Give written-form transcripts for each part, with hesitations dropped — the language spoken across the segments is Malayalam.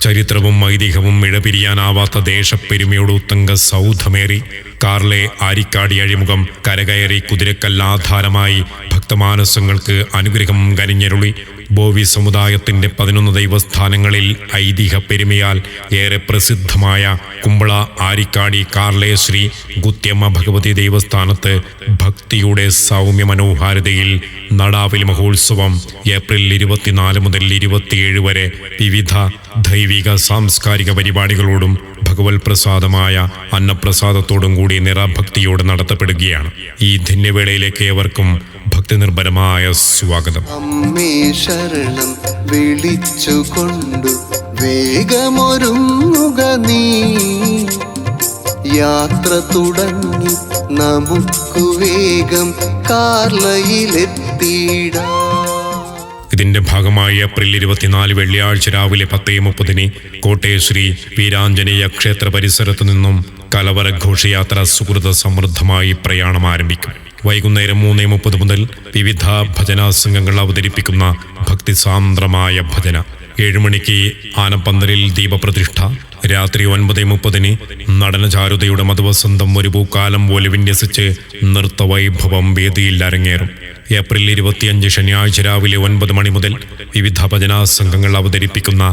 ചരിത്രവും ഐതിഹ്യവും ഇഴപിരിയാനാവാത്ത ദേശപ്പെരുമയോട് ഉത്തങ്ക സൗധമേറി കാർലെ ആരിക്കാടി അഴിമുഖം കരകയറി കുതിരക്കല്ലാധാരമായി ഭക്തമാനസങ്ങൾക്ക് അനുഗ്രഹം കനിഞ്ഞരുളി ബോവി സമുദായത്തിന്റെ 11 ദൈവസ്ഥാനങ്ങളിൽ ഐതിഹ്യ പെരുമയാൽ ഏറെ പ്രസിദ്ധമായ കുമ്പള ആരിക്കാടി കാർലെ ശ്രീ ഗുത്യമ്മ ഭഗവതി ദേവസ്ഥാനത്ത് ഭക്തിയുടെ സൗമ്യ മനോഹാരിതയിൽ നടാവിൽ മഹോത്സവം ഏപ്രിൽ 24 മുതൽ 27 വരെ വിവിധ ദൈവിക സാംസ്കാരിക പരിപാടികളോടും ഭഗവത് പ്രസാദമായ അന്നപ്രസാദത്തോടും കൂടി നിറഭക്തിയോടെ നടത്തപ്പെടുകയാണ്. ഈ ധന്യവേളയിലേക്ക് ഏവർക്കും ഭക്തിനിർഭരമായ സ്വാഗതം. അമ്മേ ശരണം വിളിച്ചുകൊണ്ടു വേഗമൊരുങ്ങുക നീ, യാത്ര തുടങ്ങി നമുക്ക് വേഗം കാർലയിലെത്തിയിടാം. ഇതിന്റെ ഭാഗമായി ഏപ്രിൽ 24 വെള്ളിയാഴ്ച രാവിലെ 10:30 കോട്ടയം ശ്രീ വീരാഞ്ജനേയ ക്ഷേത്ര പരിസരത്തു നിന്നും കലവറ ഘോഷയാത്ര സുഹൃത സമൃദ്ധമായി പ്രയാണം ആരംഭിക്കും. വൈകുന്നേരം 3:30 മുതൽ വിവിധ ഭജനാ സംഘങ്ങൾ അവതരിപ്പിക്കുന്ന ഭക്തിസാന്ദ്രമായ ഭജന. 7 മണിക്ക് ആനപ്പന്തലിൽ ദീപപ്രതിഷ്ഠ. രാത്രി 9:30 നടനചാരുതയുടെ മധുവസന്തം ഒരു പൂക്കാലം പോലെ വിന്യസിച്ച് നൃത്തവൈഭവം വേദിയിൽ അരങ്ങേറും. ഏപ്രിൽ 25 ശനിയാഴ്ച രാവിലെ 9 മണി മുതൽ വിവിധ ഭജനാ സംഘങ്ങൾ അവതരിപ്പിക്കുന്ന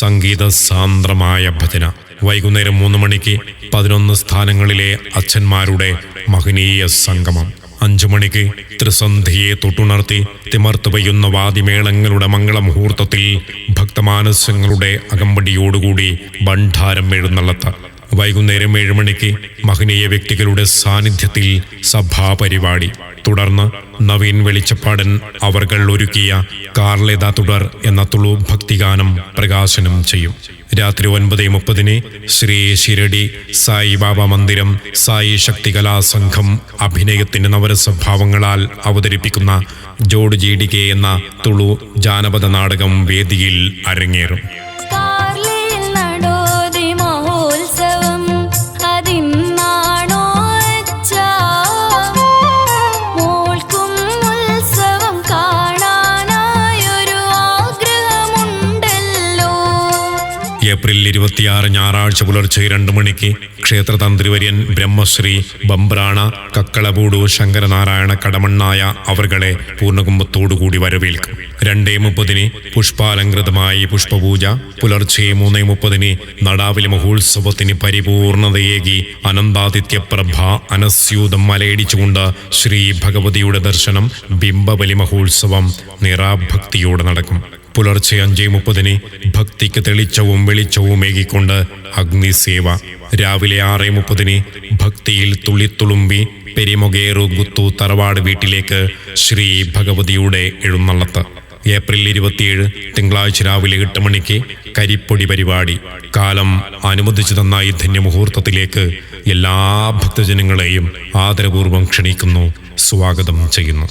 സംഗീത സാന്ദ്രമായ ഭജന. വൈകുന്നേരം 3 മണിക്ക് 11 സ്ഥാനങ്ങളിലെ അച്ഛന്മാരുടെ മഹനീയ സംഗമം. 5 മണിക്ക് ത്രിസന്ധിയെ തൊട്ടുണർത്തി തിമർത്ത് പെയ്യുന്ന വാദിമേളങ്ങളുടെ മംഗളമുഹൂർത്തത്തിൽ ഭക്തമാനസങ്ങളുടെ അകമ്പടിയോടുകൂടി ഭണ്ഡാരം എഴുന്നള്ളത്ത്. വൈകുന്നേരം 7 മണിക്ക് മഹനീയ വ്യക്തികളുടെ സാന്നിധ്യത്തിൽ സഭാപരിപാടി. തുടർന്ന് നവീൻ വെളിച്ചപ്പാടൻ അവർകൾ ഒരുക്കിയ കാർലെത തുടർ എന്ന തുളു ഭക്തിഗാനം പ്രകാശനം ചെയ്യും. രാത്രി 9:30 ശ്രീ ശിരടി സായിബാബ മന്ദിരം സായി ശക്തി കലാസംഘം അഭിനയത്തിന്റെ നവരസഭാവങ്ങളാൽ അവതരിപ്പിക്കുന്ന ജോഡ് ജീഡികെ എന്ന തുളു ജാനപദ നാടകം വേദിയിൽ അരങ്ങേറും. ഏപ്രിൽ 26 ഞായറാഴ്ച പുലർച്ചെ 2 മണിക്ക് ക്ഷേത്രതന്ത്രിവര്യൻ ബ്രഹ്മശ്രീ ബംബ്രാണ കക്കളപൂടു ശങ്കരനാരായണ കടമണ്ണായ അവർകളെ പൂർണ്ണകുംഭത്തോടുകൂടി വരവേൽക്കും. 2:30 പുഷ്പാലങ്കൃതമായി പുഷ്പപൂജ. പുലർച്ചെ 3:30 നടാവിലെ മഹോത്സവത്തിന് പരിപൂർണതയേകി അനന്താദിത്യപ്രഭ അനസ്യൂതം മലയിടിച്ചുകൊണ്ട് ശ്രീ ഭഗവതിയുടെ ദർശനം. ബിംബബലി മഹോത്സവം നിറാഭക്തിയോടെ നടക്കും. പുലർച്ചെ 5:30 ഭക്തിക്ക് തെളിച്ചവും വെളിച്ചവും ഏകിക്കൊണ്ട് അഗ്നിസേവ. രാവിലെ 6:30 ഭക്തിയിൽ തുള്ളിത്തുളുമ്പി പെരിമൊഗേറു ഗുത്തു തറവാട് വീട്ടിലേക്ക് ശ്രീ ഭഗവതിയുടെ എഴുന്നള്ളത്ത്. ഏപ്രിൽ 27 തിങ്കളാഴ്ച രാവിലെ 8 മണിക്ക് കരിപ്പൊടി പരിപാടി. കാലം അനുവദിച്ചു തന്ന ഈ ധന്യമുഹൂർത്തത്തിലേക്ക് എല്ലാ ഭക്തജനങ്ങളെയും ആദരപൂർവ്വം ക്ഷണിക്കുന്നു, സ്വാഗതം ചെയ്യുന്നു.